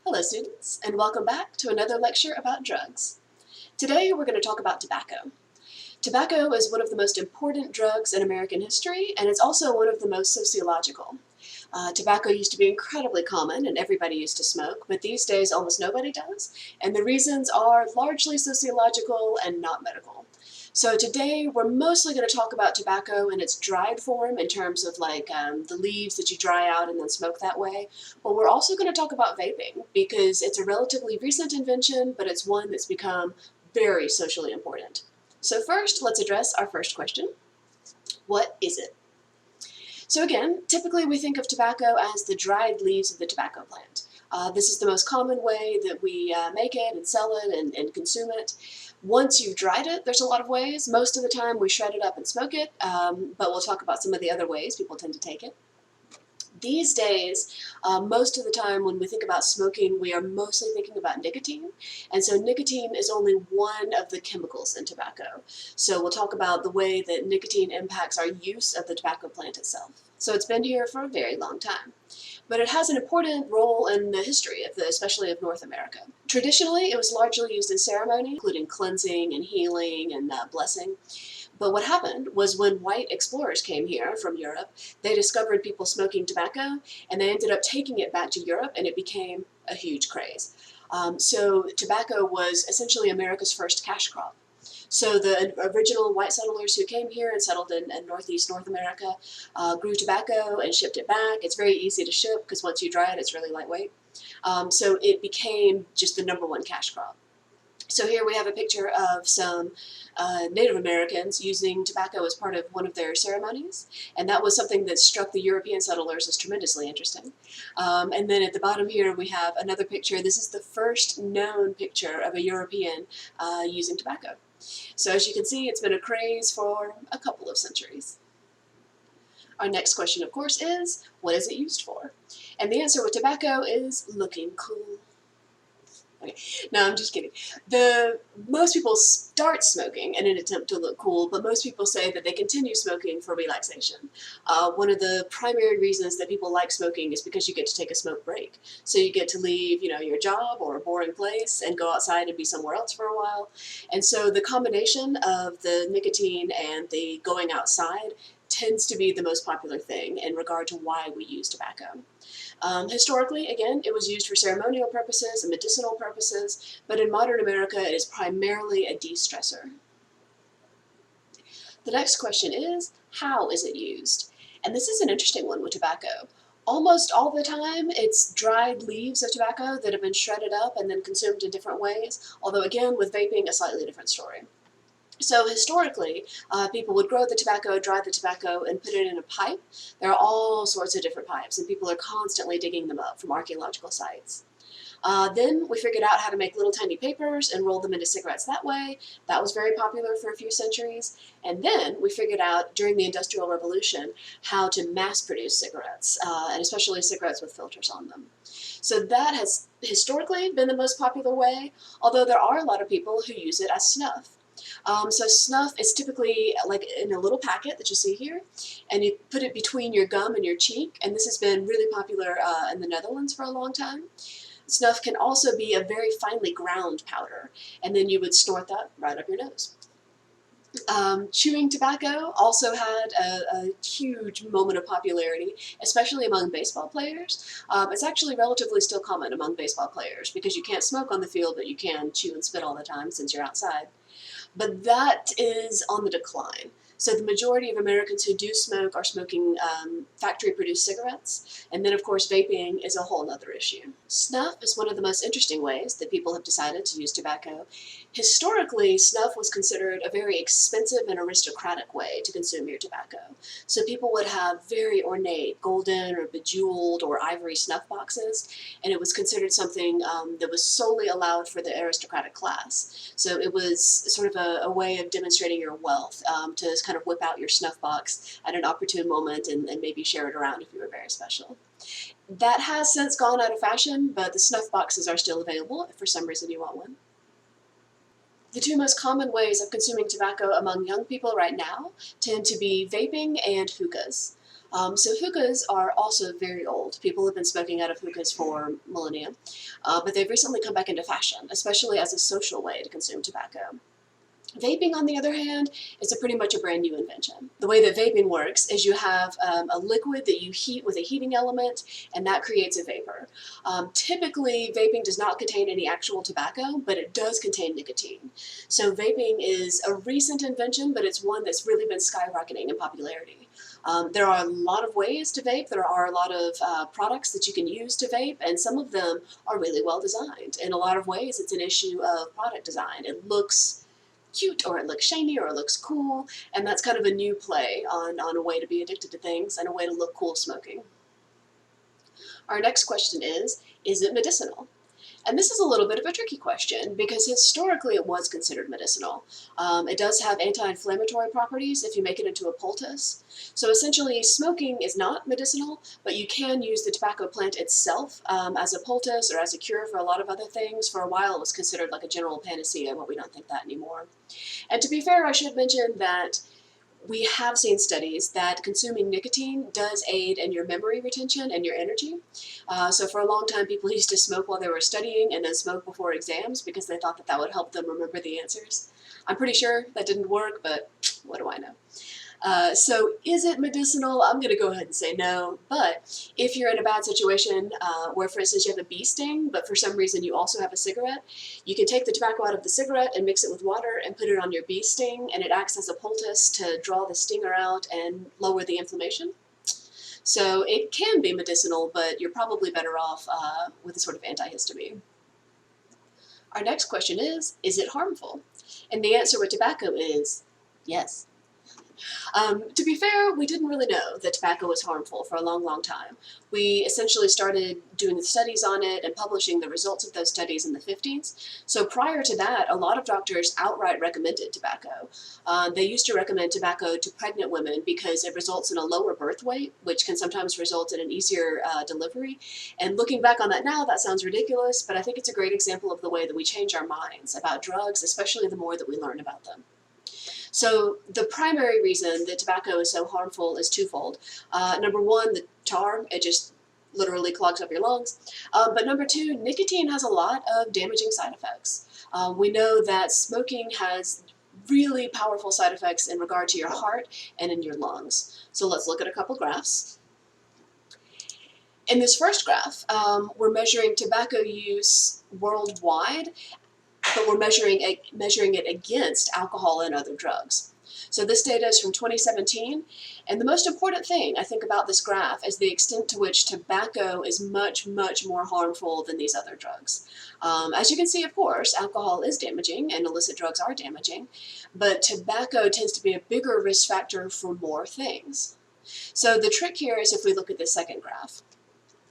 Hello students, and welcome back to another lecture about drugs. Today we're going to talk about tobacco. Tobacco is one of the most important drugs in American history, and it's also one of the most sociological. Tobacco used to be incredibly common and everybody used to smoke, but these days almost nobody does, and the reasons are largely sociological and not medical. So today we're mostly going to talk about tobacco in its dried form in terms of the leaves that you dry out and then smoke that way, but we're also going to talk about vaping because it's a relatively recent invention, but it's one that's become very socially important. So first, let's address our first question. What is it? So again, typically we think of tobacco as the dried leaves of the tobacco plant. This is the most common way that we make it and sell it and consume it. Once you've dried it, there's a lot of ways. Most of the time we shred it up and smoke it, but we'll talk about some of the other ways people tend to take it. These days, most of the time when we think about smoking, we are mostly thinking about nicotine. And so nicotine is only one of the chemicals in tobacco. So we'll talk about the way that nicotine impacts our use of the tobacco plant itself. So it's been here for a very long time. But it has an important role in the history of especially of North America. Traditionally, it was largely used in ceremony, including cleansing and healing and blessing. But what happened was when white explorers came here from Europe, they discovered people smoking tobacco, and they ended up taking it back to Europe, and it became a huge craze. So tobacco was essentially America's first cash crop. So the original white settlers who came here and settled in northeast North America grew tobacco and shipped it back. It's very easy to ship because once you dry it, it's really lightweight. So it became just the #1 cash crop. So here we have a picture of some Native Americans using tobacco as part of one of their ceremonies, and that was something that struck the European settlers as tremendously interesting. And then at the bottom here we have another picture. This is the first known picture of a European using tobacco. So as you can see, it's been a craze for a couple of centuries. Our next question, of course, is, what is it used for? And the answer with tobacco is looking cool. Okay. No, I'm just kidding. Most people start smoking in an attempt to look cool, but most people say that they continue smoking for relaxation. One of the primary reasons that people like smoking is because you get to take a smoke break. So you get to leave, your job or a boring place and go outside and be somewhere else for a while. And so the combination of the nicotine and the going outside tends to be the most popular thing in regard to why we use tobacco. Historically, again, it was used for ceremonial purposes and medicinal purposes, but in modern America it is primarily a de-stressor. The next question is, how is it used? And this is an interesting one with tobacco. Almost all the time, it's dried leaves of tobacco that have been shredded up and then consumed in different ways, although again, with vaping, a slightly different story. So historically, people would grow the tobacco, dry the tobacco, and put it in a pipe. There are all sorts of different pipes, and people are constantly digging them up from archaeological sites. Then we figured out how to make little tiny papers and roll them into cigarettes that way. That was very popular for a few centuries. And then we figured out during the Industrial Revolution how to mass produce cigarettes, and especially cigarettes with filters on them. So that has historically been the most popular way, although there are a lot of people who use it as snuff. So snuff is typically like in a little packet that you see here, and you put it between your gum and your cheek, and this has been really popular in the Netherlands for a long time. Snuff can also be a very finely ground powder, and then you would snort that right up your nose. Chewing tobacco also had a huge moment of popularity, especially among baseball players. It's actually relatively still common among baseball players because you can't smoke on the field, but you can chew and spit all the time since you're outside. But that is on the decline. So the majority of Americans who do smoke are smoking factory-produced cigarettes, and then of course vaping is a whole other issue. Snuff is one of the most interesting ways that people have decided to use tobacco. Historically, snuff was considered a very expensive and aristocratic way to consume your tobacco. So people would have very ornate golden or bejeweled or ivory snuff boxes, and it was considered something that was solely allowed for the aristocratic class. So it was sort of a way of demonstrating your wealth, to kind of whip out your snuff box at an opportune moment and maybe share it around if you were very special. That has since gone out of fashion, but the snuff boxes are still available if for some reason you want one. The two most common ways of consuming tobacco among young people right now tend to be vaping and hookahs. So hookahs are also very old. People have been smoking out of hookahs for millennia, but they've recently come back into fashion, especially as a social way to consume tobacco. Vaping, on the other hand, is pretty much a brand new invention. The way that vaping works is you have a liquid that you heat with a heating element, and that creates a vapor. Typically, vaping does not contain any actual tobacco, but it does contain nicotine. So vaping is a recent invention, but it's one that's really been skyrocketing in popularity. There are a lot of ways to vape. There are a lot of products that you can use to vape, and some of them are really well designed. In a lot of ways, it's an issue of product design. It looks cute, or it looks shiny, or it looks cool, and that's kind of a new play on a way to be addicted to things and a way to look cool smoking. Our next question is it medicinal? And this is a little bit of a tricky question because historically it was considered medicinal. It does have anti-inflammatory properties if you make it into a poultice. So essentially smoking is not medicinal, but you can use the tobacco plant itself as a poultice or as a cure for a lot of other things. For a while it was considered like a general panacea, but we don't think that anymore. And to be fair, I should mention that we have seen studies that consuming nicotine does aid in your memory retention and your energy. So for a long time, people used to smoke while they were studying and then smoke before exams because they thought that that would help them remember the answers. I'm pretty sure that didn't work, but what do I know? So is it medicinal? I'm going to go ahead and say no, but if you're in a bad situation where, for instance, you have a bee sting, but for some reason you also have a cigarette, you can take the tobacco out of the cigarette and mix it with water and put it on your bee sting, and it acts as a poultice to draw the stinger out and lower the inflammation. So it can be medicinal, but you're probably better off with a sort of antihistamine. Our next question is it harmful? And the answer with tobacco is yes. To be fair, we didn't really know that tobacco was harmful for a long, long time. We essentially started doing the studies on it and publishing the results of those studies in the 50s. So prior to that, a lot of doctors outright recommended tobacco. They used to recommend tobacco to pregnant women because it results in a lower birth weight, which can sometimes result in an easier delivery. And looking back on that now, that sounds ridiculous, but I think it's a great example of the way that we change our minds about drugs, especially the more that we learn about them. So the primary reason that tobacco is so harmful is twofold. Number one, the tar, it just literally clogs up your lungs. But number two, nicotine has a lot of damaging side effects. We know that smoking has really powerful side effects in regard to your heart and in your lungs. So let's look at a couple graphs. In this first graph, we're measuring tobacco use worldwide, but we're measuring it against alcohol and other drugs. So this data is from 2017, and the most important thing I think about this graph is the extent to which tobacco is much, much more harmful than these other drugs. As you can see, of course, alcohol is damaging and illicit drugs are damaging, but tobacco tends to be a bigger risk factor for more things. So the trick here is if we look at this second graph,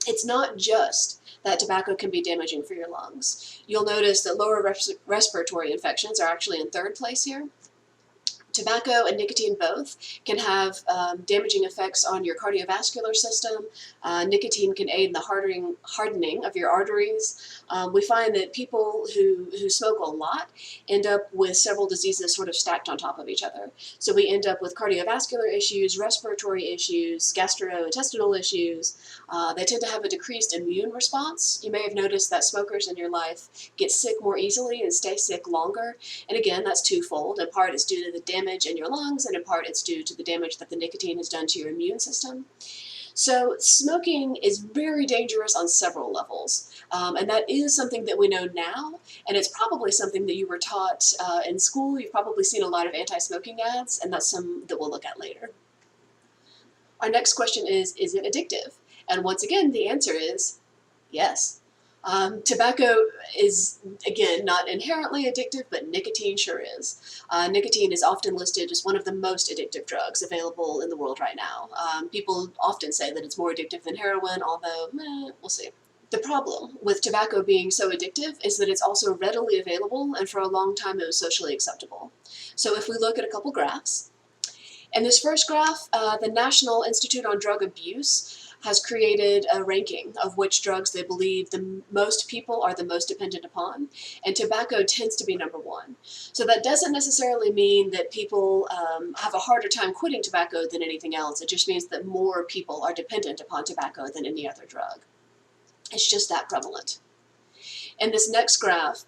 it's not just that tobacco can be damaging for your lungs. You'll notice that lower respiratory infections are actually in third place here. Tobacco and nicotine both can have damaging effects on your cardiovascular system. Nicotine can aid in the hardening of your arteries. We find that people who smoke a lot end up with several diseases sort of stacked on top of each other. So we end up with cardiovascular issues, respiratory issues, gastrointestinal issues. They tend to have a decreased immune response. You may have noticed that smokers in your life get sick more easily and stay sick longer. And again, that's twofold. In part, it's due to the damage in your lungs, and in part it's due to the damage that the nicotine has done to your immune system. So smoking is very dangerous on several levels, and that is something that we know now, and it's probably something that you were taught in school. You've probably seen a lot of anti-smoking ads, and that's some that we'll look at later. Our next question is it addictive? And once again, the answer is yes. Tobacco is, again, not inherently addictive, but nicotine sure is. Nicotine is often listed as one of the most addictive drugs available in the world right now. People often say that it's more addictive than heroin, although, we'll see. The problem with tobacco being so addictive is that it's also readily available, and for a long time it was socially acceptable. So if we look at a couple graphs, in this first graph, the National Institute on Drug Abuse has created a ranking of which drugs they believe the most people are the most dependent upon, and tobacco tends to be number one. So that doesn't necessarily mean that people have a harder time quitting tobacco than anything else. It just means that more people are dependent upon tobacco than any other drug. It's just that prevalent. In this next graph,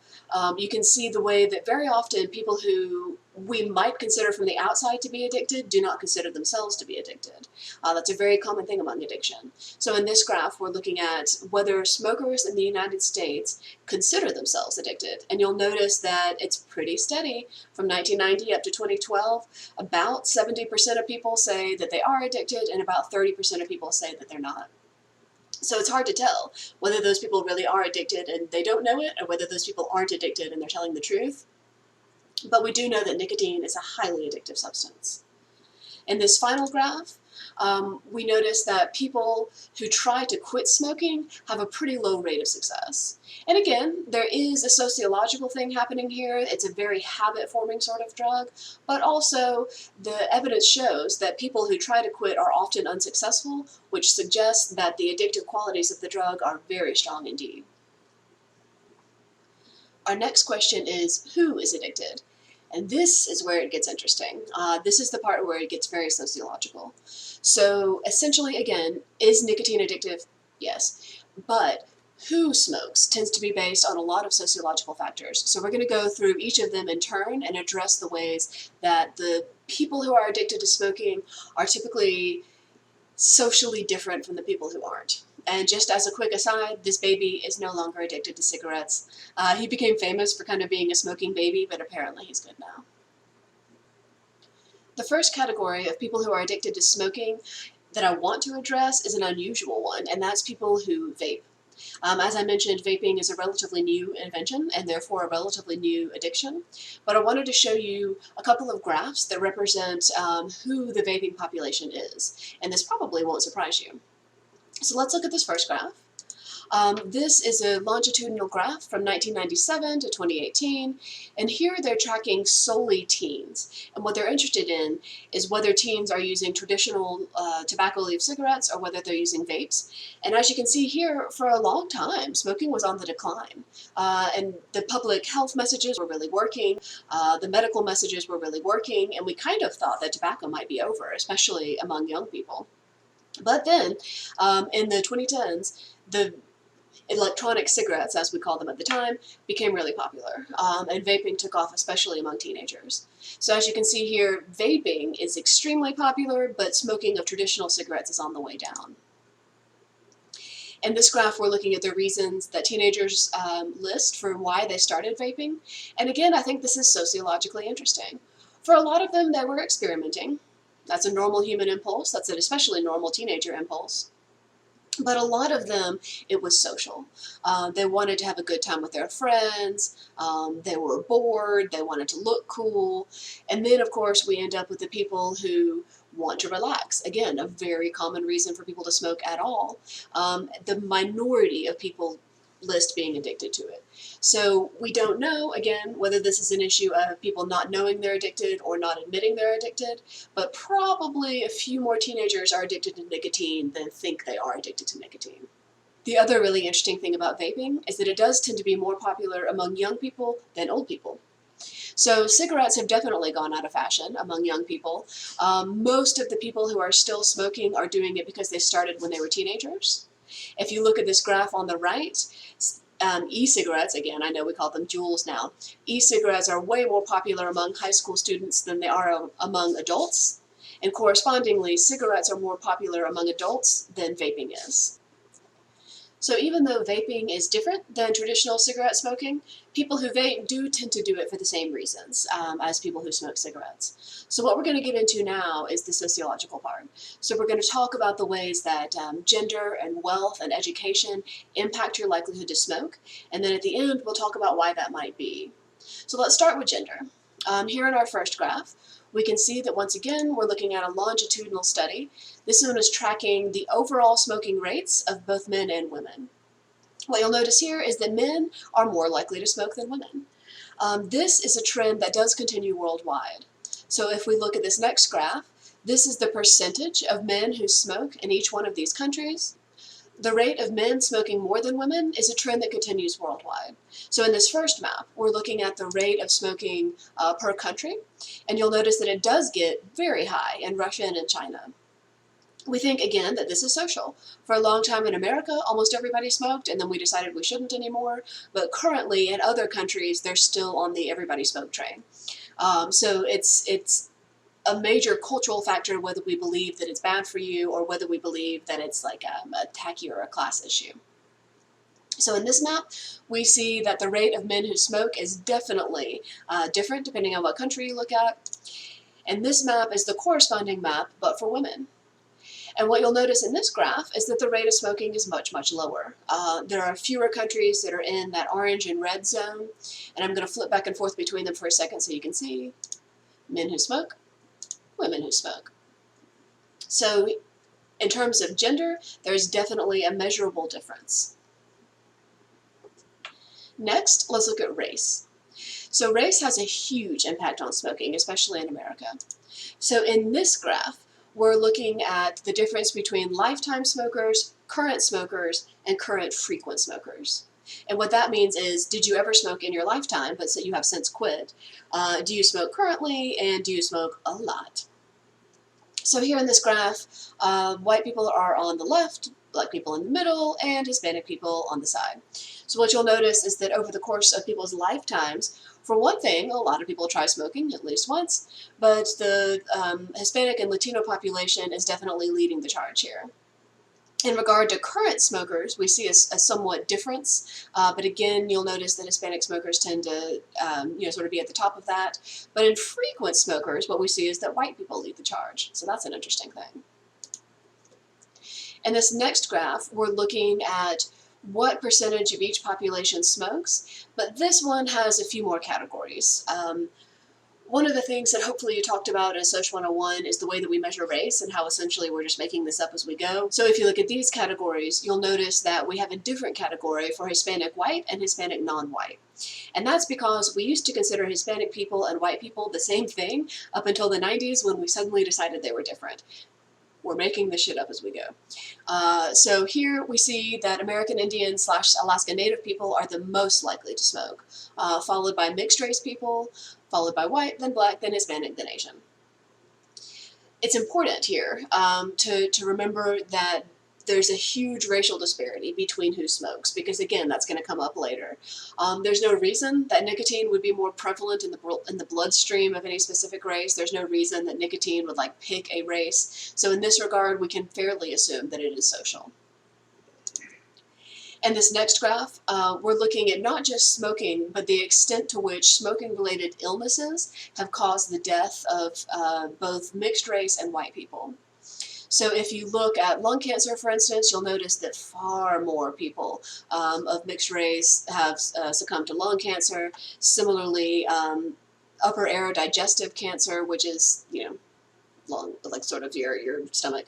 you can see the way that very often people who we might consider from the outside to be addicted do not consider themselves to be addicted. That's a very common thing among addiction. So in this graph, we're looking at whether smokers in the United States consider themselves addicted. And you'll notice that it's pretty steady from 1990 up to 2012. About 70% of people say that they are addicted, and about 30% of people say that they're not. So it's hard to tell whether those people really are addicted and they don't know it, or whether those people aren't addicted and they're telling the truth. But we do know that nicotine is a highly addictive substance. In this final graph, we notice that people who try to quit smoking have a pretty low rate of success. And again, there is a sociological thing happening here. It's a very habit-forming sort of drug, but also the evidence shows that people who try to quit are often unsuccessful, which suggests that the addictive qualities of the drug are very strong indeed. Our next question is, who is addicted? And this is where it gets interesting. This is the part where it gets very sociological. So essentially, again, is nicotine addictive? Yes. But who smokes tends to be based on a lot of sociological factors. So we're going to go through each of them in turn and address the ways that the people who are addicted to smoking are typically socially different from the people who aren't. And just as a quick aside, this baby is no longer addicted to cigarettes. He became famous for kind of being a smoking baby, but apparently he's good now. The first category of people who are addicted to smoking that I want to address is an unusual one, and that's people who vape. As I mentioned, vaping is a relatively new invention and therefore a relatively new addiction. But I wanted to show you a couple of graphs that represent who the vaping population is, and this probably won't surprise you. So let's look at this first graph. This is a longitudinal graph from 1997 to 2018, and here they're tracking solely teens. And what they're interested in is whether teens are using traditional tobacco leaf cigarettes or whether they're using vapes. And as you can see here, for a long time, smoking was on the decline. And the public health messages were really working, the medical messages were really working, and we kind of thought that tobacco might be over, especially among young people. But then, in the 2010s, the electronic cigarettes, as we called them at the time, became really popular, and vaping took off, especially among teenagers. So as you can see here, vaping is extremely popular, but smoking of traditional cigarettes is on the way down. In this graph, we're looking at the reasons that teenagers list for why they started vaping. And again, I think this is sociologically interesting. For a lot of them, they were experimenting. That's a normal human impulse. That's an especially normal teenager impulse. But a lot of them, it was social. They wanted to have a good time with their friends. They were bored. They wanted to look cool. And then, of course, we end up with the people who want to relax. Again, a very common reason for people to smoke at all. The minority of people list being addicted to it. So we don't know, again, whether this is an issue of people not knowing they're addicted or not admitting they're addicted, but probably a few more teenagers are addicted to nicotine than think they are addicted to nicotine. The other really interesting thing about vaping is that it does tend to be more popular among young people than old people. So cigarettes have definitely gone out of fashion among young people. Most of the people who are still smoking are doing it because they started when they were teenagers. If you look at this graph on the right, e-cigarettes, again, I know we call them Juuls now, e-cigarettes are way more popular among high school students than they are among adults, and correspondingly, cigarettes are more popular among adults than vaping is. So even though vaping is different than traditional cigarette smoking, people who vape do tend to do it for the same reasons as people who smoke cigarettes. So what we're going to get into now is the sociological part. So we're going to talk about the ways that gender and wealth and education impact your likelihood to smoke, and then at the end we'll talk about why that might be. So let's start with gender. Here in our first graph, we can see that once again we're looking at a longitudinal study. This one is tracking the overall smoking rates of both men and women. What you'll notice here is that men are more likely to smoke than women. This is a trend that does continue worldwide. So if we look at this next graph, This is the percentage of men who smoke in each one of these countries. The rate of men smoking more than women is a trend that continues worldwide. So in this first map, we're looking at the rate of smoking per country, and you'll notice that it does get very high in Russia and in China. We think, again, that this is social. For a long time in America, almost everybody smoked, and then we decided we shouldn't anymore. But currently, in other countries, they're still on the everybody smoke train. So it's a major cultural factor whether we believe that it's bad for you or whether we believe that it's like a tacky or a class issue. So in this map, we see that the rate of men who smoke is definitely different depending on what country you look at. And this map is the corresponding map, but for women. And what you'll notice in this graph is that the rate of smoking is much, much lower. There are fewer countries that are in that orange and red zone, and I'm going to flip back and forth between them for a second so you can see men who smoke, women who smoke. So in terms of gender, there's definitely a measurable difference. Next, let's look at race. So race has a huge impact on smoking, especially in America. So in this graph, we're looking at the difference between lifetime smokers, current smokers, and current frequent smokers. And what that means is, did you ever smoke in your lifetime, but you have since quit? Do you smoke currently, and do you smoke a lot? So here in this graph, white people are on the left, black people in the middle, and Hispanic people on the side. So what you'll notice is that over the course of people's lifetimes, for one thing, a lot of people try smoking at least once, but the Hispanic and Latino population is definitely leading the charge here. In regard to current smokers, we see a somewhat difference, but again, you'll notice that Hispanic smokers tend to sort of be at the top of that. But in frequent smokers, what we see is that white people lead the charge. So that's an interesting thing. In this next graph, we're looking at what percentage of each population smokes, but this one has a few more categories. One of the things that hopefully you talked about in Social 101 is the way that we measure race and how essentially we're just making this up as we go. So if you look at these categories, you'll notice that we have a different category for Hispanic white and Hispanic non-white. And that's because we used to consider Hispanic people and white people the same thing up until the 90s when we suddenly decided they were different. We're making this shit up as we go. So here we see that American Indian / Alaska Native people are the most likely to smoke, followed by mixed race people, followed by white, then black, then Hispanic, then Asian. It's important here to remember that there's a huge racial disparity between who smokes, because again, that's going to come up later. There's no reason that nicotine would be more prevalent in the bloodstream of any specific race. There's no reason that nicotine would pick a race. So in this regard, we can fairly assume that it is social. In this next graph, we're looking at not just smoking, but the extent to which smoking-related illnesses have caused the death of both mixed race and white people. So if you look at lung cancer, for instance, you'll notice that far more people of mixed race have succumbed to lung cancer. Similarly, upper air digestive cancer, which is, lung, sort of your stomach.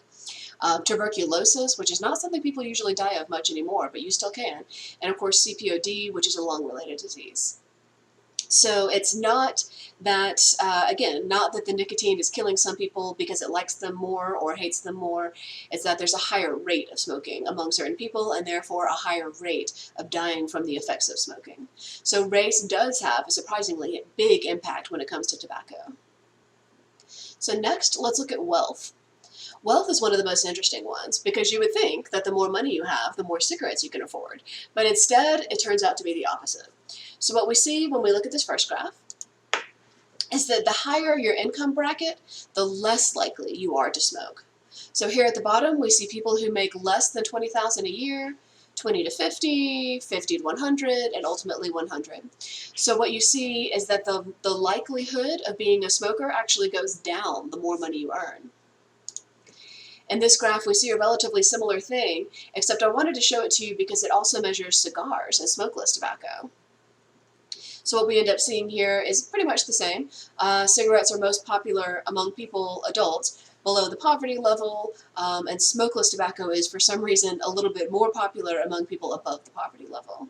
Tuberculosis, which is not something people usually die of much anymore, but you still can. And of course, CPOD, which is a lung-related disease. So it's not that, again, not that the nicotine is killing some people because it likes them more or hates them more. It's that there's a higher rate of smoking among certain people and therefore a higher rate of dying from the effects of smoking. So race does have a surprisingly big impact when it comes to tobacco. So next, let's look at wealth. Wealth is one of the most interesting ones because you would think that the more money you have, the more cigarettes you can afford. But instead, it turns out to be the opposite. So what we see when we look at this first graph is that the higher your income bracket, the less likely you are to smoke. So here at the bottom, we see people who make less than $20,000 a year, 20 to 50, 50 to 100, and ultimately 100. So what you see is that the likelihood of being a smoker actually goes down the more money you earn. In this graph, we see a relatively similar thing, except I wanted to show it to you because it also measures cigars and smokeless tobacco. So what we end up seeing here is pretty much the same. Cigarettes are most popular among people, adults, below the poverty level, and smokeless tobacco is, for some reason, a little bit more popular among people above the poverty level.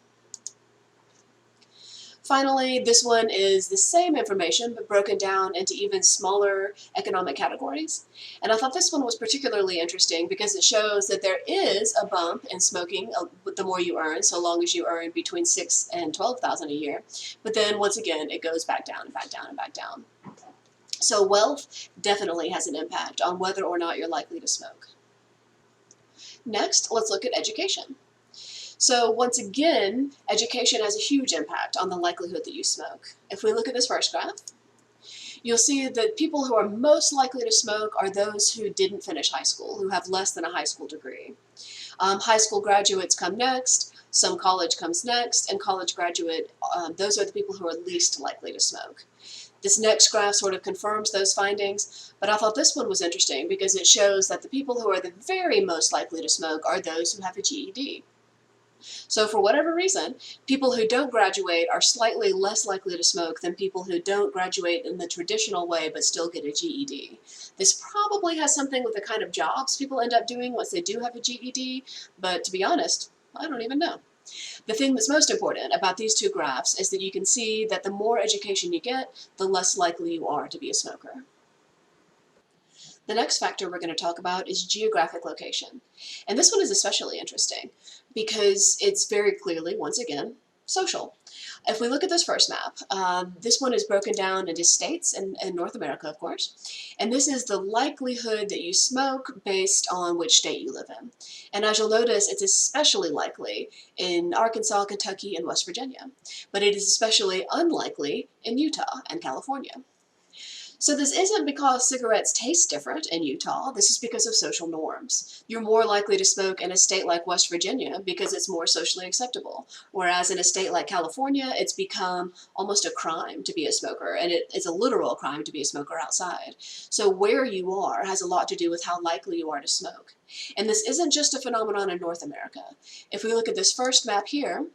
Finally, this one is the same information but broken down into even smaller economic categories. And I thought this one was particularly interesting because it shows that there is a bump in smoking the more you earn, so long as you earn between $6,000 and $12,000 a year. But then once again, it goes back down and back down and back down. So wealth definitely has an impact on whether or not you're likely to smoke. Next, let's look at education. So once again, education has a huge impact on the likelihood that you smoke. If we look at this first graph, you'll see that people who are most likely to smoke are those who didn't finish high school, who have less than a high school degree. High school graduates come next, some college comes next, and college graduate, those are the people who are least likely to smoke. This next graph sort of confirms those findings, but I thought this one was interesting because it shows that the people who are the very most likely to smoke are those who have a GED. So for whatever reason, people who don't graduate are slightly less likely to smoke than people who don't graduate in the traditional way but still get a GED. This probably has something with the kind of jobs people end up doing once they do have a GED, but to be honest, I don't even know. The thing that's most important about these two graphs is that you can see that the more education you get, the less likely you are to be a smoker. The next factor we're going to talk about is geographic location. And this one is especially interesting because it's very clearly, once again, social. If we look at this first map, this one is broken down into states in North America, of course. And this is the likelihood that you smoke based on which state you live in. And as you'll notice, it's especially likely in Arkansas, Kentucky, and West Virginia. But it is especially unlikely in Utah and California. So this isn't because cigarettes taste different in Utah, this is because of social norms. You're more likely to smoke in a state like West Virginia because it's more socially acceptable, whereas in a state like California, it's become almost a crime to be a smoker, and it's a literal crime to be a smoker outside. So where you are has a lot to do with how likely you are to smoke. And this isn't just a phenomenon in North America. If we look at this first map here,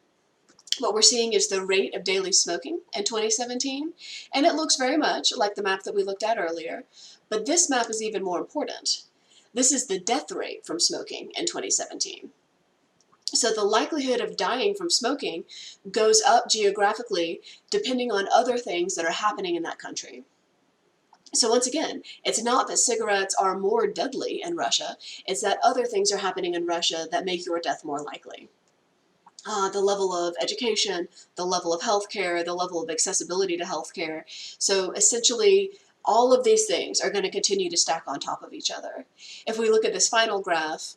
what we're seeing is the rate of daily smoking in 2017, and it looks very much like the map that we looked at earlier, but this map is even more important. This is the death rate from smoking in 2017. So the likelihood of dying from smoking goes up geographically depending on other things that are happening in that country. So once again, it's not that cigarettes are more deadly in Russia, it's that other things are happening in Russia that make your death more likely. The level of education, the level of healthcare, the level of accessibility to healthcare. So essentially, all of these things are going to continue to stack on top of each other. If we look at this final graph,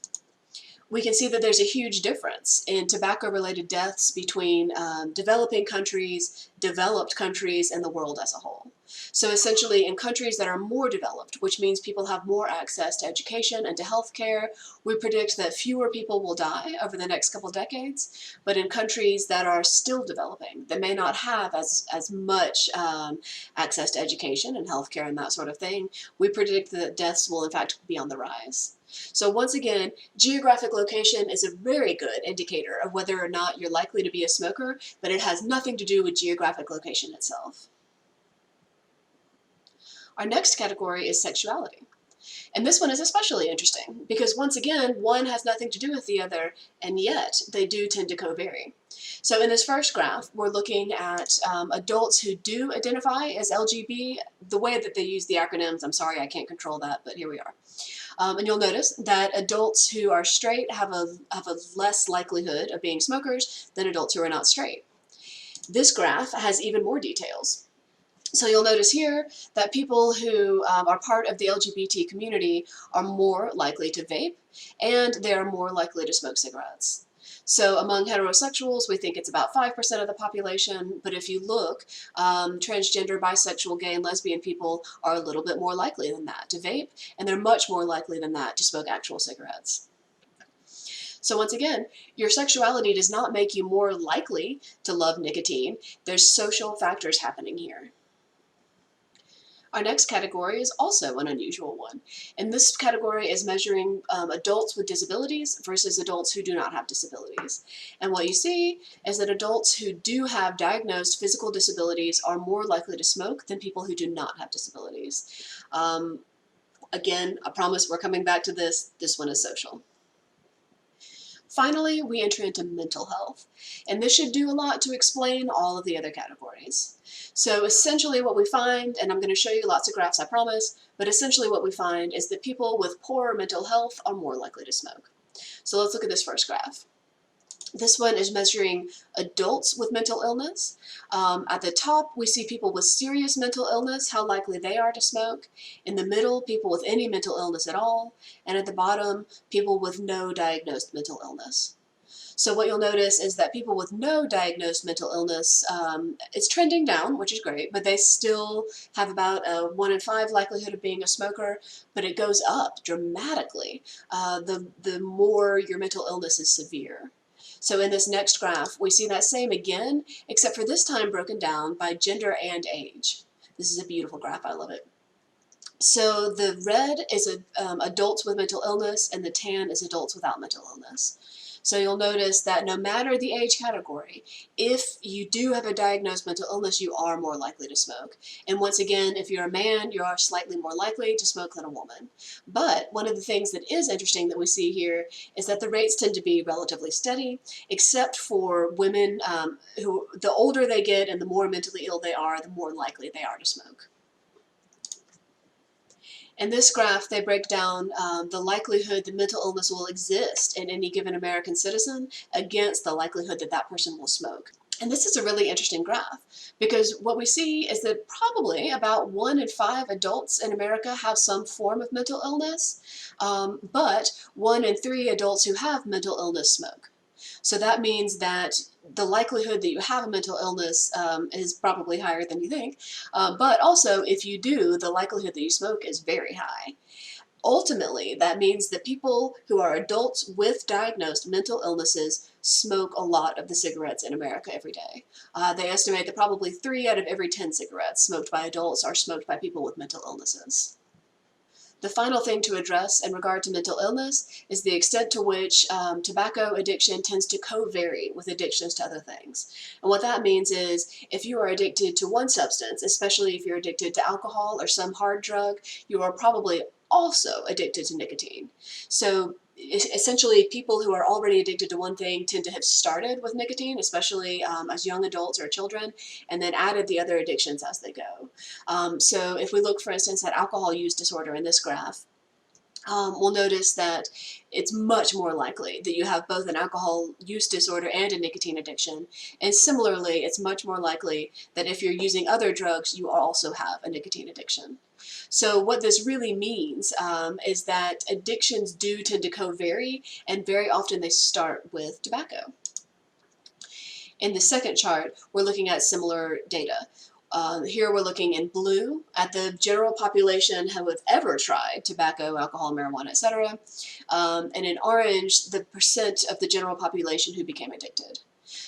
we can see that there's a huge difference in tobacco-related deaths between developing countries, developed countries, and the world as a whole. So essentially, in countries that are more developed, which means people have more access to education and to healthcare, we predict that fewer people will die over the next couple decades. But in countries that are still developing, that may not have as much access to education and healthcare and that sort of thing, we predict that deaths will in fact be on the rise. So once again, geographic location is a very good indicator of whether or not you're likely to be a smoker, but it has nothing to do with geographic location itself. Our next category is sexuality. And this one is especially interesting because once again, one has nothing to do with the other, and yet they do tend to co-vary. So in this first graph, we're looking at adults who do identify as LGB. The way that they use the acronyms, I'm sorry, I can't control that, but here we are. And you'll notice that adults who are straight have a less likelihood of being smokers than adults who are not straight. This graph has even more details. So you'll notice here that people who are part of the LGBT community are more likely to vape, and they're more likely to smoke cigarettes. So among heterosexuals, we think it's about 5% of the population, but if you look, transgender, bisexual, gay, and lesbian people are a little bit more likely than that to vape, and they're much more likely than that to smoke actual cigarettes. So once again, your sexuality does not make you more likely to love nicotine. There's social factors happening here. Our next category is also an unusual one, and this category is measuring adults with disabilities versus adults who do not have disabilities. And what you see is that adults who do have diagnosed physical disabilities are more likely to smoke than people who do not have disabilities. Again, I promise we're coming back to this. This one is social. Finally, we enter into mental health, and this should do a lot to explain all of the other categories. So essentially what we find, and I'm going to show you lots of graphs, I promise, but essentially what we find is that people with poorer mental health are more likely to smoke. So let's look at this first graph. This one is measuring adults with mental illness. At the top, we see people with serious mental illness, how likely they are to smoke. In the middle, people with any mental illness at all. And at the bottom, people with no diagnosed mental illness. So what you'll notice is that people with no diagnosed mental illness, it's trending down, which is great, but they still have about a 1 in 5 likelihood of being a smoker, but it goes up dramatically the more your mental illness is severe. So in this next graph, we see that same again, except for this time broken down by gender and age. This is a beautiful graph, I love it. So the red is adults with mental illness, and the tan is adults without mental illness. So you'll notice that no matter the age category, if you do have a diagnosed mental illness, you are more likely to smoke. And once again, if you're a man, you are slightly more likely to smoke than a woman. But one of the things that is interesting that we see here is that the rates tend to be relatively steady, except for women who, the older they get and the more mentally ill they are, the more likely they are to smoke. In this graph, they break down the likelihood that mental illness will exist in any given American citizen against the likelihood that that person will smoke. And this is a really interesting graph because what we see is that probably about 1 in 5 adults in America have some form of mental illness, but 1 in 3 adults who have mental illness smoke. So that means that the likelihood that you have a mental illness is probably higher than you think, but also if you do, the likelihood that you smoke is very high. Ultimately, that means that people who are adults with diagnosed mental illnesses smoke a lot of the cigarettes in America every day. They estimate that probably 3 out of every 10 cigarettes smoked by adults are smoked by people with mental illnesses. The final thing to address in regard to mental illness is the extent to which tobacco addiction tends to co-vary with addictions to other things. And what that means is if you are addicted to one substance, especially if you're addicted to alcohol or some hard drug, you are probably also addicted to nicotine. So essentially, people who are already addicted to one thing tend to have started with nicotine, especially as young adults or children, and then added the other addictions as they go. So if we look, for instance, at alcohol use disorder in this graph, we'll notice that it's much more likely that you have both an alcohol use disorder and a nicotine addiction. And similarly, it's much more likely that if you're using other drugs, you also have a nicotine addiction. So what this really means is that addictions do tend to co-vary, and very often they start with tobacco. In the second chart, we're looking at similar data. Here we're looking in blue at the general population who have ever tried tobacco, alcohol, marijuana, etc. And in orange, the percent of the general population who became addicted.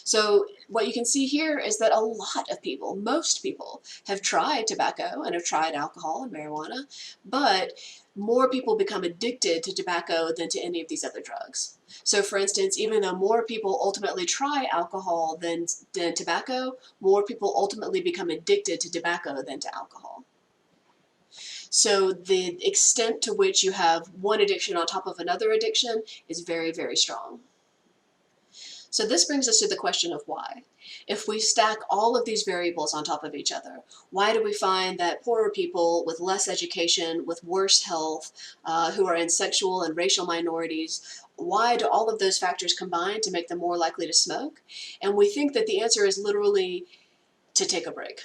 So what you can see here is that a lot of people, most people, have tried tobacco and have tried alcohol and marijuana, but more people become addicted to tobacco than to any of these other drugs. So for instance, even though more people ultimately try alcohol than tobacco, more people ultimately become addicted to tobacco than to alcohol. So the extent to which you have one addiction on top of another addiction is very, very strong. So this brings us to the question of why. If we stack all of these variables on top of each other, why do we find that poorer people with less education, with worse health, who are in sexual and racial minorities, why do all of those factors combine to make them more likely to smoke? And we think that the answer is literally to take a break.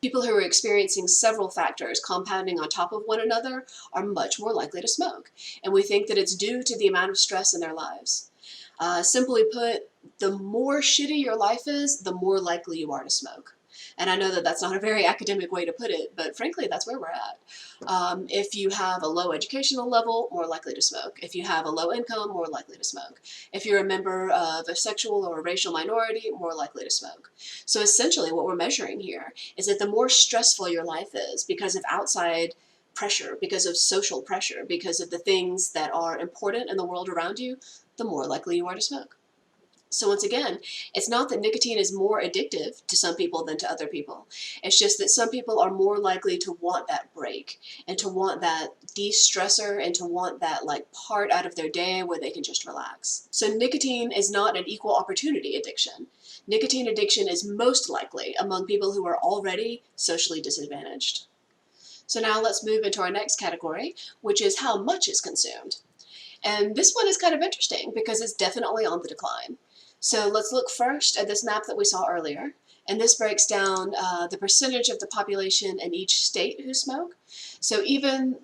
People who are experiencing several factors compounding on top of one another are much more likely to smoke. And we think that it's due to the amount of stress in their lives. Simply put, the more shitty your life is, the more likely you are to smoke. And I know that that's not a very academic way to put it, but frankly, that's where we're at. If you have a low educational level, more likely to smoke. If you have a low income, more likely to smoke. If you're a member of a sexual or a racial minority, more likely to smoke. So essentially what we're measuring here is that the more stressful your life is because of outside pressure, because of social pressure, because of the things that are important in the world around you, the more likely you are to smoke. So once again, it's not that nicotine is more addictive to some people than to other people. It's just that some people are more likely to want that break and to want that de-stressor and to want that like part out of their day where they can just relax. So nicotine is not an equal opportunity addiction. Nicotine addiction is most likely among people who are already socially disadvantaged. So now let's move into our next category, which is how much is consumed. And this one is kind of interesting because it's definitely on the decline. So let's look first at this map that we saw earlier, and this breaks down the percentage of the population in each state who smoke. So even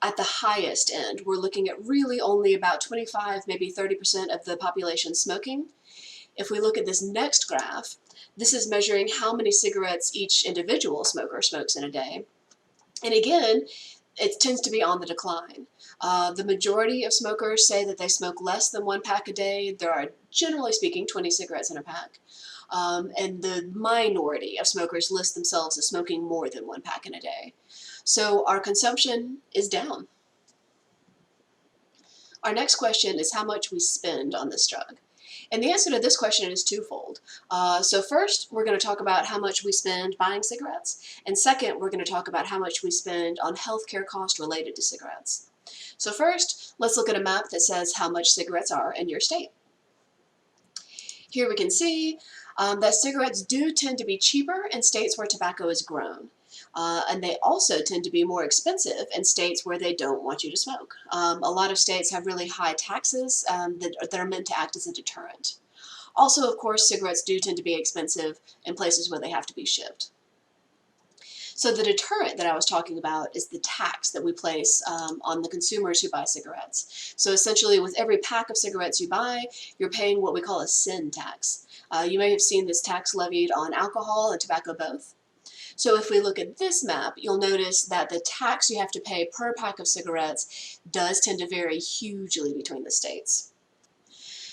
at the highest end, we're looking at really only about 25, maybe 30% of the population smoking. If we look at this next graph, this is measuring how many cigarettes each individual smoker smokes in a day. And again, it tends to be on the decline. The majority of smokers say that they smoke less than 1 pack a day. There are, generally speaking, 20 cigarettes in a pack. And the minority of smokers list themselves as smoking more than 1 pack in a day. So our consumption is down. Our next question is how much we spend on this drug. And the answer to this question is twofold. So first, we're going to talk about how much we spend buying cigarettes. And second, we're going to talk about how much we spend on healthcare costs related to cigarettes. So first, let's look at a map that says how much cigarettes are in your state. Here we can see that cigarettes do tend to be cheaper in states where tobacco is grown. And they also tend to be more expensive in states where they don't want you to smoke. A lot of states have really high taxes that are meant to act as a deterrent. Also, of course, cigarettes do tend to be expensive in places where they have to be shipped. So the deterrent that I was talking about is the tax that we place on the consumers who buy cigarettes. So essentially, with every pack of cigarettes you buy, you're paying what we call a sin tax. You may have seen this tax levied on alcohol and tobacco both. So if we look at this map, you'll notice that the tax you have to pay per pack of cigarettes does tend to vary hugely between the states.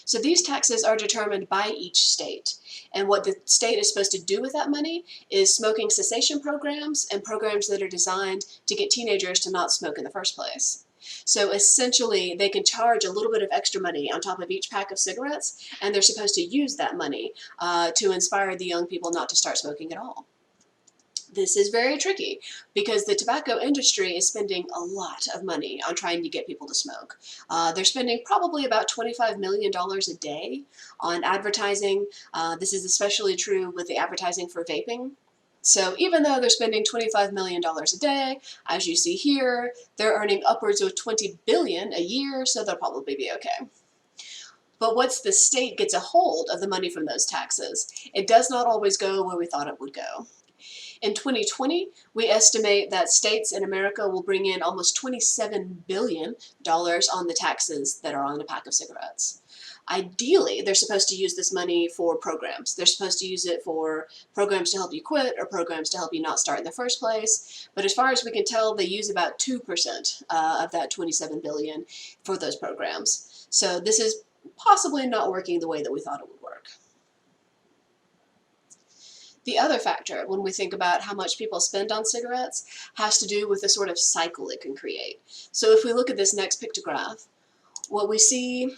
So these taxes are determined by each state. And what the state is supposed to do with that money is smoking cessation programs and programs that are designed to get teenagers to not smoke in the first place. So essentially, they can charge a little bit of extra money on top of each pack of cigarettes, and they're supposed to use that money to inspire the young people not to start smoking at all. This is very tricky because the tobacco industry is spending a lot of money on trying to get people to smoke. They're spending probably about $25 million a day on advertising. This is especially true with the advertising for vaping. So even though they're spending $25 million a day, as you see here, they're earning upwards of $20 billion a year, so they'll probably be okay. But once the state gets a hold of the money from those taxes, it does not always go where we thought it would go. In 2020, we estimate that states in America will bring in almost $27 billion on the taxes that are on a pack of cigarettes. Ideally, they're supposed to use this money for programs. They're supposed to use it for programs to help you quit or programs to help you not start in the first place. But as far as we can tell, they use about 2% of that $27 billion for those programs. So this is possibly not working the way that we thought it would work. The other factor, when we think about how much people spend on cigarettes, has to do with the sort of cycle it can create. So if we look at this next pictograph, what we see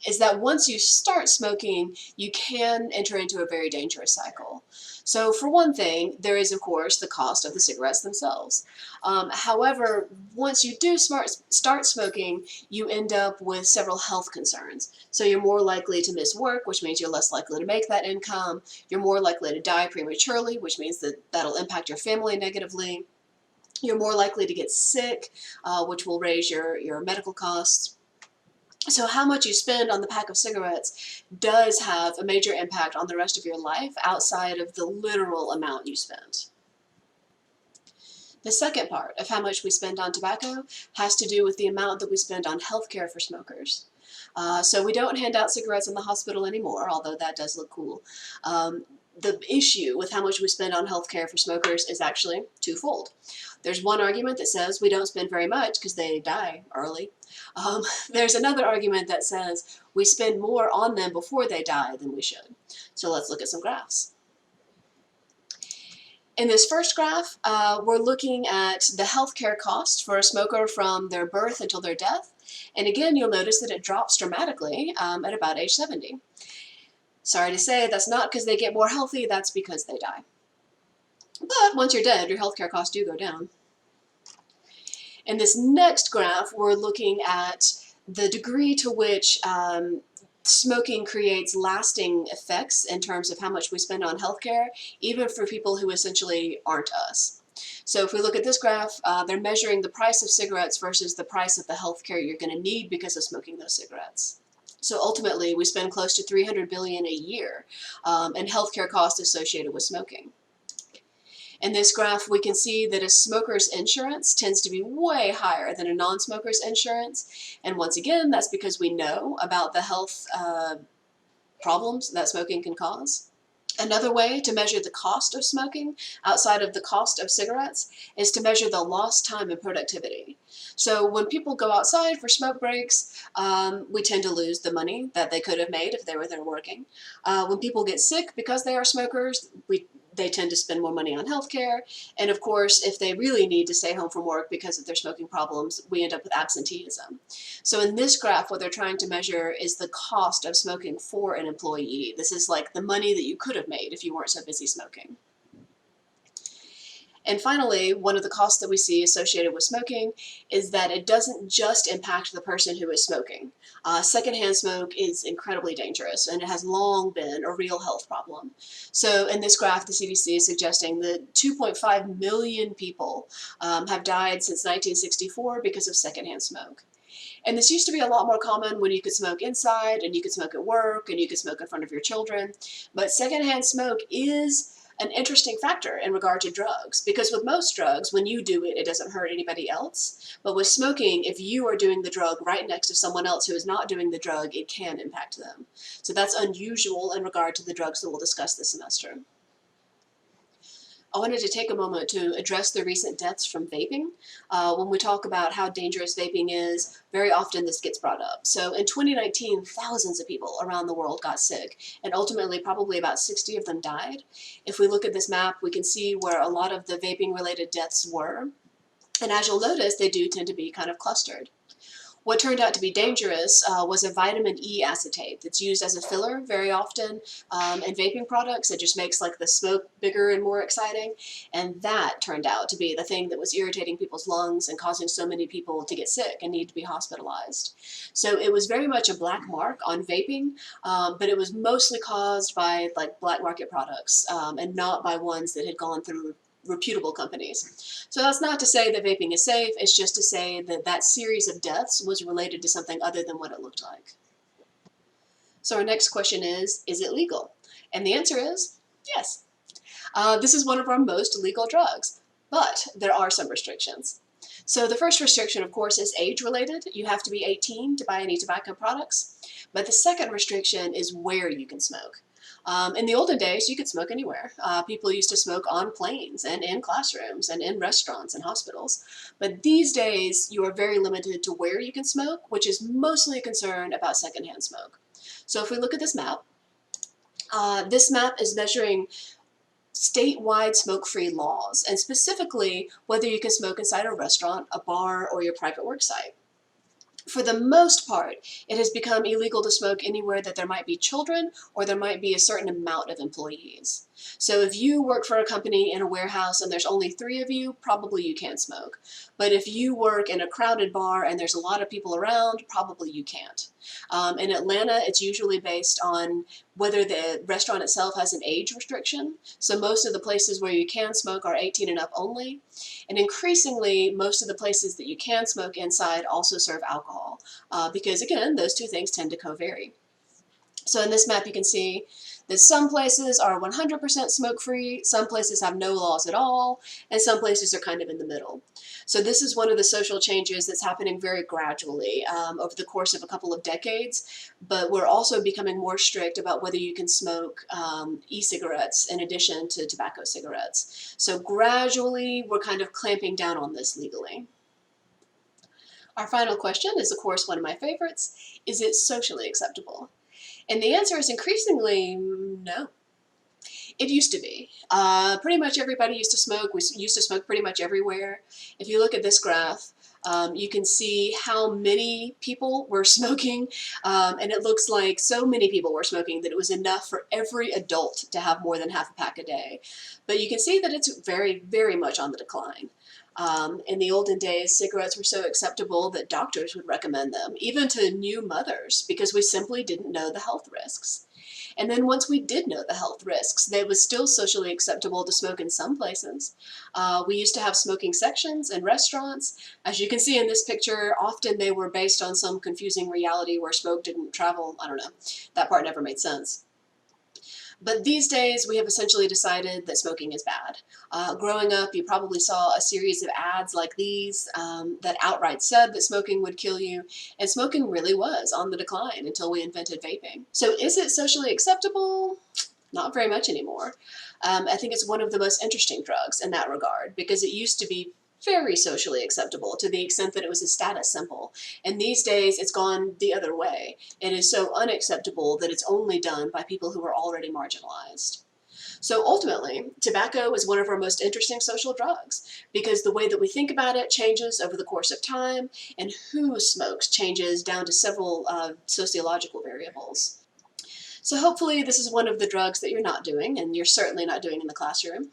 is that once you start smoking, you can enter into a very dangerous cycle. So for one thing, there is, of course, the cost of the cigarettes themselves. However, once you do start smoking, you end up with several health concerns. So you're more likely to miss work, which means you're less likely to make that income. You're more likely to die prematurely, which means that that'll impact your family negatively. You're more likely to get sick, which will raise your medical costs. So how much you spend on the pack of cigarettes does have a major impact on the rest of your life outside of the literal amount you spend. The second part of how much we spend on tobacco has to do with the amount that we spend on healthcare for smokers. So we don't hand out cigarettes in the hospital anymore, although that does look cool. The issue with how much we spend on healthcare for smokers is actually twofold. There's one argument that says we don't spend very much because they die early. There's another argument that says we spend more on them before they die than we should. So let's look at some graphs. In this first graph, we're looking at the healthcare cost for a smoker from their birth until their death. And again, you'll notice that it drops dramatically at about age 70. Sorry to say, that's not because they get more healthy, that's because they die. But once you're dead, your healthcare costs do go down. In this next graph, we're looking at the degree to which smoking creates lasting effects in terms of how much we spend on healthcare, even for people who essentially aren't us. So if we look at this graph, they're measuring the price of cigarettes versus the price of the healthcare you're going to need because of smoking those cigarettes. So ultimately, we spend close to $300 billion a year in healthcare costs associated with smoking. In this graph, we can see that a smoker's insurance tends to be way higher than a non-smoker's insurance. And once again, that's because we know about the health problems that smoking can cause. Another way to measure the cost of smoking, outside of the cost of cigarettes, is to measure the lost time and productivity. So when people go outside for smoke breaks, we tend to lose the money that they could have made if they were there working. When people get sick because they are smokers, they tend to spend more money on healthcare. And of course, if they really need to stay home from work because of their smoking problems, we end up with absenteeism. So in this graph, what they're trying to measure is the cost of smoking for an employee. This is like the money that you could have made if you weren't so busy smoking. And finally, one of the costs that we see associated with smoking is that it doesn't just impact the person who is smoking. Secondhand smoke is incredibly dangerous, and it has long been a real health problem. So in this graph, the CDC is suggesting that 2.5 million people have died since 1964 because of secondhand smoke. And this used to be a lot more common when you could smoke inside, and you could smoke at work, and you could smoke in front of your children. But secondhand smoke is an interesting factor in regard to drugs, because with most drugs, when you do it, it doesn't hurt anybody else. But with smoking, if you are doing the drug right next to someone else who is not doing the drug, it can impact them. So that's unusual in regard to the drugs that we'll discuss this semester. I wanted to take a moment to address the recent deaths from vaping. When we talk about how dangerous vaping is, very often this gets brought up. So in 2019, thousands of people around the world got sick, and ultimately probably about 60 of them died. If we look at this map, we can see where a lot of the vaping-related deaths were. And as you'll notice, they do tend to be kind of clustered. What turned out to be dangerous was a vitamin E acetate that's used as a filler very often in vaping products. It just makes like the smoke bigger and more exciting. And that turned out to be the thing that was irritating people's lungs and causing so many people to get sick and need to be hospitalized. So it was very much a black mark on vaping, but it was mostly caused by like black market products and not by ones that had gone through reputable companies. So that's not to say that vaping is safe, it's just to say that that series of deaths was related to something other than what it looked like. So our next question is it legal? And the answer is yes. This is one of our most legal drugs, but there are some restrictions. So the first restriction, of course, is age-related. You have to be 18 to buy any tobacco products. But the second restriction is where you can smoke. In the olden days, you could smoke anywhere. People used to smoke on planes and in classrooms and in restaurants and hospitals. But these days, you are very limited to where you can smoke, which is mostly a concern about secondhand smoke. So if we look at this map is measuring statewide smoke-free laws, and specifically whether you can smoke inside a restaurant, a bar, or your private work site. For the most part, it has become illegal to smoke anywhere that there might be children or there might be a certain amount of employees. So if you work for a company in a warehouse and there's only 3 of you, probably you can't smoke. But if you work in a crowded bar and there's a lot of people around, probably you can't. In Atlanta, it's usually based on whether the restaurant itself has an age restriction. So most of the places where you can smoke are 18 and up only. And increasingly, most of the places that you can smoke inside also serve alcohol, because again, those two things tend to co-vary. So in this map, you can see that some places are 100% smoke-free, some places have no laws at all, and some places are kind of in the middle. So this is one of the social changes that's happening very gradually over the course of a couple of decades, but we're also becoming more strict about whether you can smoke e-cigarettes in addition to tobacco cigarettes. So gradually, we're kind of clamping down on this legally. Our final question is, of course, one of my favorites. Is it socially acceptable? And the answer is increasingly no. It used to be. Pretty much everybody used to smoke. We used to smoke pretty much everywhere. If you look at this graph, You can see how many people were smoking, and it looks like so many people were smoking that it was enough for every adult to have more than half a pack a day. But you can see that it's very, very much on the decline. In the olden days, cigarettes were so acceptable that doctors would recommend them, even to new mothers, because we simply didn't know the health risks. And then once we did know the health risks, it was still socially acceptable to smoke in some places. We used to have smoking sections in restaurants. As you can see in this picture, often they were based on some confusing reality where smoke didn't travel. I don't know. That part never made sense. But these days, we have essentially decided that smoking is bad. Growing up, you probably saw a series of ads like these that outright said that smoking would kill you, and smoking really was on the decline until we invented vaping. So is it socially acceptable? Not very much anymore. I think it's one of the most interesting drugs in that regard, because it used to be very socially acceptable to the extent that it was a status symbol. And these days, it's gone the other way. It is so unacceptable that it's only done by people who are already marginalized. So ultimately, tobacco is one of our most interesting social drugs because the way that we think about it changes over the course of time, and who smokes changes down to several sociological variables. So hopefully this is one of the drugs that you're not doing, and you're certainly not doing in the classroom.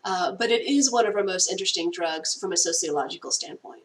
But it is one of our most interesting drugs from a sociological standpoint.